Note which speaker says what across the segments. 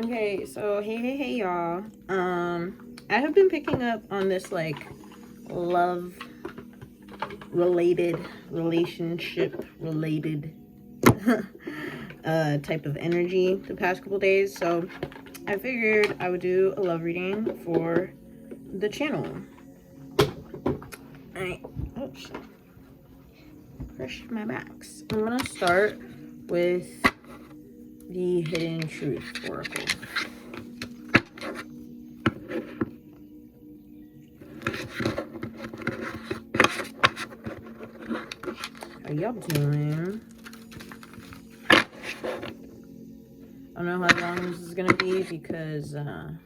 Speaker 1: Okay, so hey y'all. I have been picking up on this like love related, relationship related type of energy the past couple days. So I figured I would do a love reading for the channel. Alright, oops. Crushed my backs. I'm gonna start with the Hidden Truth Oracle. How y'all doing? I don't know how long this is gonna be because that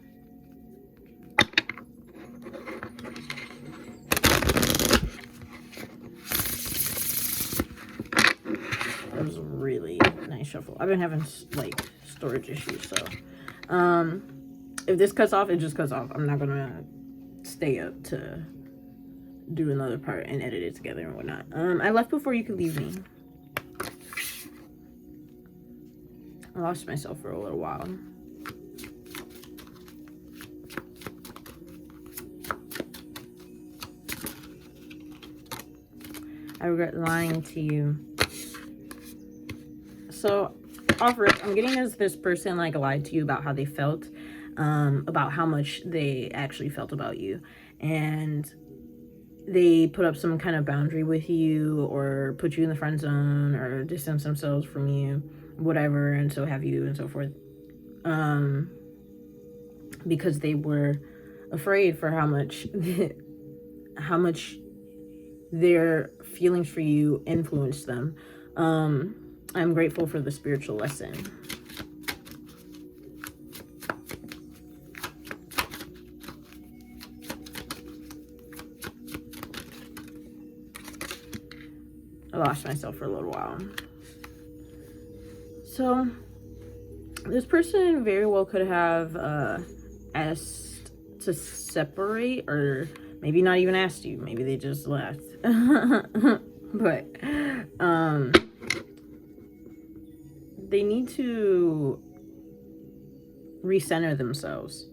Speaker 1: was a really nice shuffle. I've been having like storage issues, so if this cuts off, it just cuts off. I'm not gonna stay up to do another part and edit it together and whatnot. I left before you could leave me. I lost myself for a little while. I regret lying to you. So, off rip, I'm getting this person like lied to you about how they felt, about how much they actually felt about you, and they put up some kind of boundary with you, or put you in the friend zone, or distance themselves from you, whatever, and so have you, and so forth, because they were afraid for how much their feelings for you influenced them. I'm grateful for the spiritual lesson. I lost myself for a little while. So, this person very well could have asked to separate, or maybe not even asked you. Maybe they just left. But, they need to recenter themselves.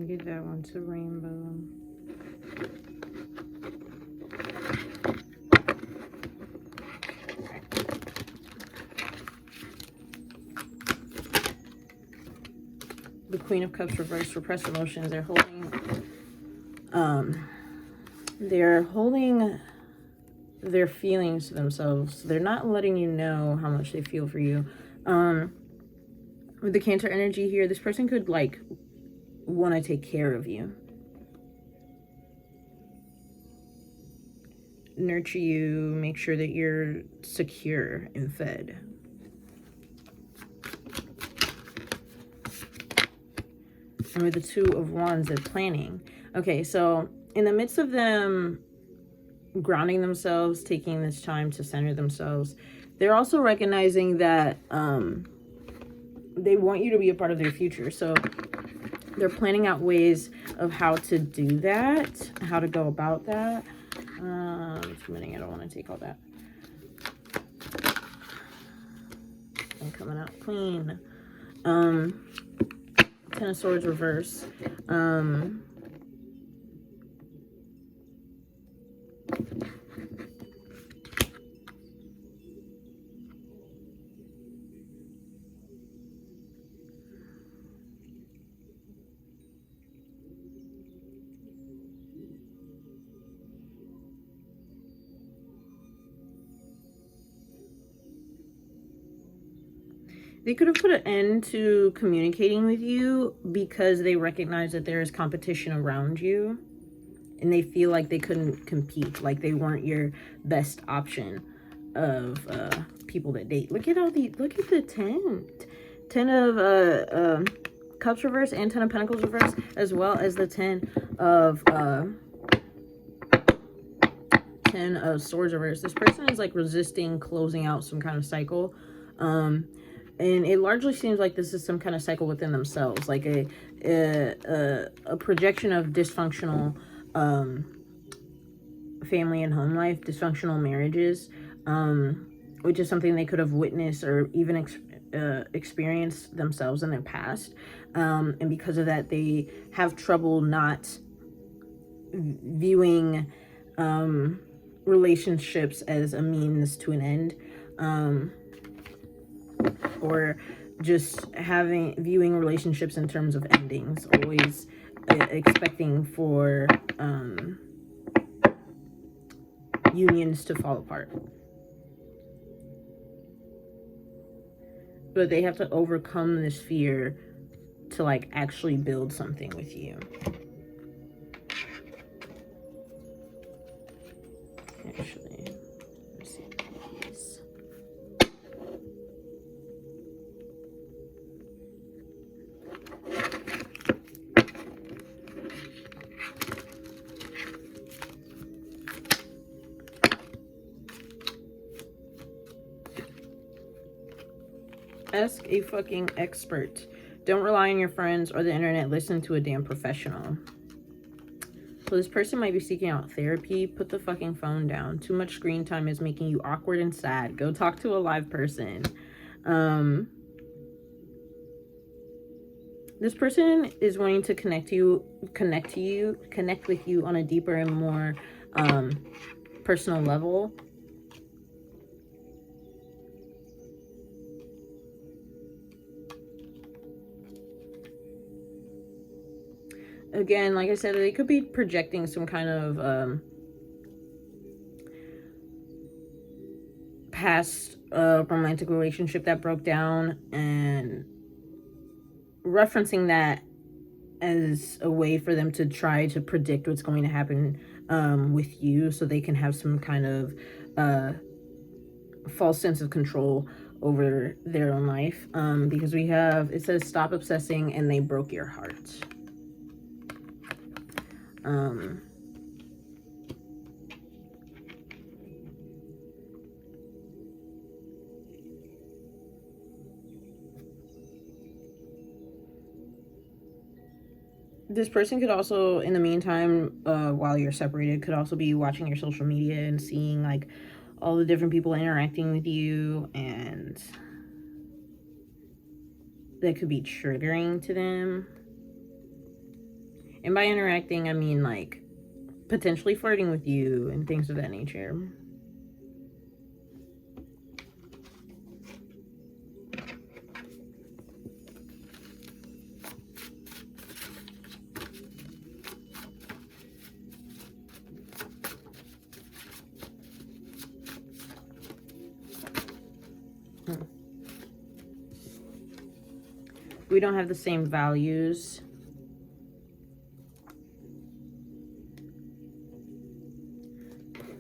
Speaker 1: Get that one to rainbow. The Queen of Cups reversed, repressed emotions. They're holding their feelings to themselves. They're not letting you know how much they feel for you. With the Cancer energy here, this person could like want to take care of you, nurture you, make sure that you're secure and fed. And with the Two of Wands, they're planning. Okay, so in the midst of them grounding themselves, taking this time to center themselves, they're also recognizing that they want you to be a part of their future. So they're planning out ways of how to do that, how to go about that. Just a minute, I don't want to take all that. I'm coming out clean. Ten of Swords reverse. They could have put an end to communicating with you because they recognize that there is competition around you. And they feel like they couldn't compete, like they weren't your best option of people to date. Look at all the, look at the 10 of Cups reverse and 10 of Pentacles reverse, as well as the 10 of Swords reverse. This person is like resisting closing out some kind of cycle. And it largely seems like this is some kind of cycle within themselves, like a projection of dysfunctional family and home life, dysfunctional marriages, which is something they could have witnessed or even experienced themselves in their past. And because of that, they have trouble not viewing relationships as a means to an end, or just viewing relationships in terms of endings, always expecting for unions to fall apart. But they have to overcome this fear to like actually build something with you. Actually, let's see these. Ask a fucking expert. Don't rely on your friends or the internet. Listen to a damn professional. So this person might be seeking out therapy. Put the fucking phone down. Too much screen time is making you awkward and sad. Go talk to a live person. This person is wanting to connect with you on a deeper and more personal level. Again, like I said, they could be projecting some kind of past romantic relationship that broke down and referencing that as a way for them to try to predict what's going to happen with you, so they can have some kind of false sense of control over their own life. Because we have, it says stop obsessing and they broke your heart. This person could also, in the meantime, while you're separated, could also be watching your social media and seeing like all the different people interacting with you, and that could be triggering to them. And by interacting, I mean like potentially flirting with you and things of that nature. We don't have the same values.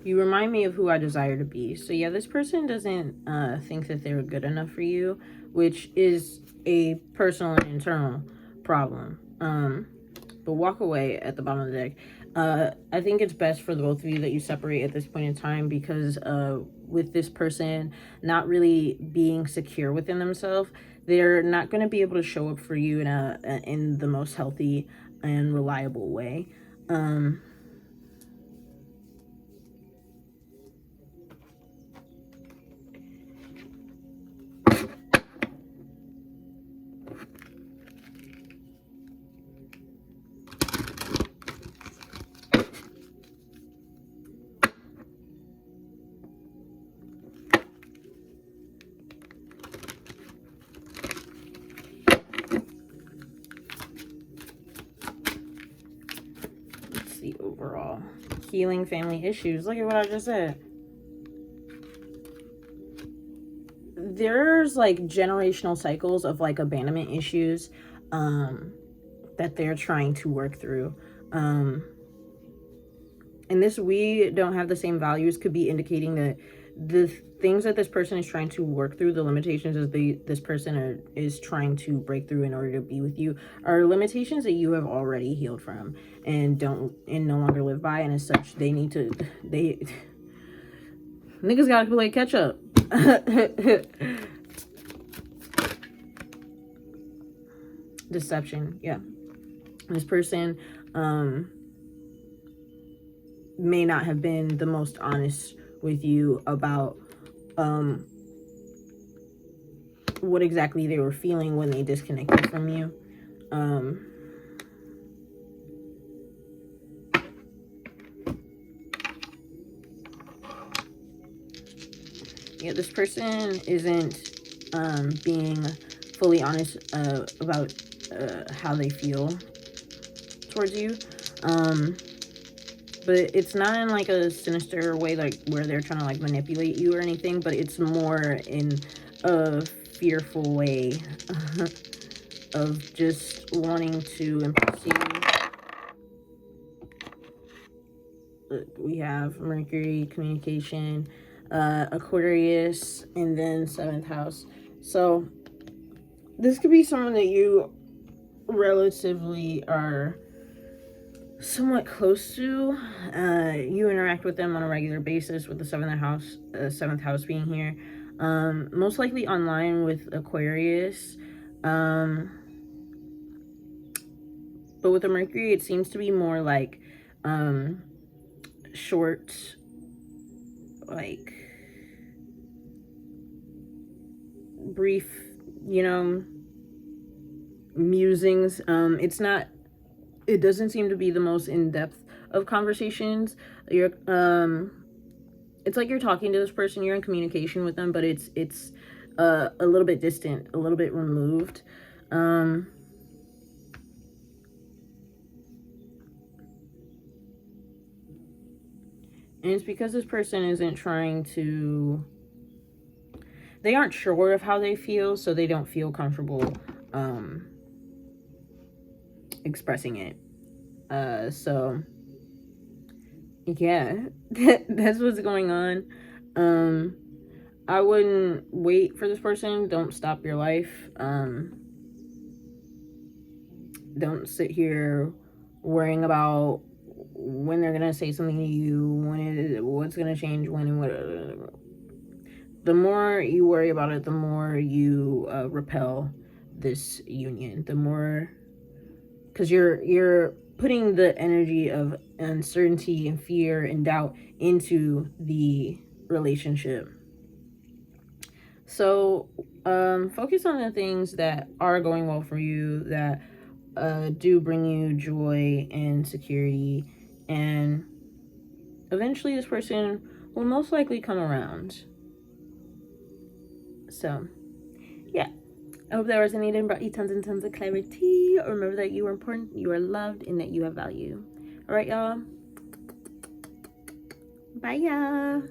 Speaker 1: You remind me of who I desire to be. So yeah, this person doesn't think that they're good enough for you, which is a personal and internal problem. But walk away at the bottom of the deck. I think it's best for the both of you that you separate at this point in time, because with this person not really being secure within themselves, they're not going to be able to show up for you in the most healthy and reliable way. Overall healing family issues. Look at what I just said. there's like generational cycles of like abandonment issues that they're trying to work through. And this we don't have the same values could be indicating that the things that this person is trying to work through, the limitations that this person is trying to break through in order to be with you, are limitations that you have already healed from and no longer live by, and as such niggas gotta play catch up. Deception, yeah. This person may not have been the most honest with you about what exactly they were feeling when they disconnected from you. Yeah, this person isn't being fully honest about how they feel towards you. But it's not in like a sinister way, like where they're trying to like manipulate you or anything, but it's more in a fearful way of just wanting to impress you. Look, we have Mercury, communication, Aquarius, and then 7th house. So this could be someone that you relatively are somewhat close to. You interact with them on a regular basis, with the 7th house being here. Most likely online with Aquarius. But with the Mercury, it seems to be more like short, like brief, musings. It doesn't seem to be the most in-depth of conversations. It's like you're talking to this person, you're in communication with them, but it's a little bit distant, a little bit removed. And it's because this person isn't trying to, they aren't sure of how they feel, so they don't feel comfortable expressing it. So yeah, that's what's going on. I wouldn't wait for this person. Don't stop your life. Don't sit here worrying about when they're gonna say something to you, what's gonna change when and what. The more you worry about it, the more you repel this union. The more, because you're putting the energy of uncertainty and fear and doubt into the relationship. So focus on the things that are going well for you, that do bring you joy and security, and eventually this person will most likely come around. So yeah, I hope that resonated and brought you tons and tons of clarity. Remember that you are important, you are loved, and that you have value. All right, y'all. Bye, y'all.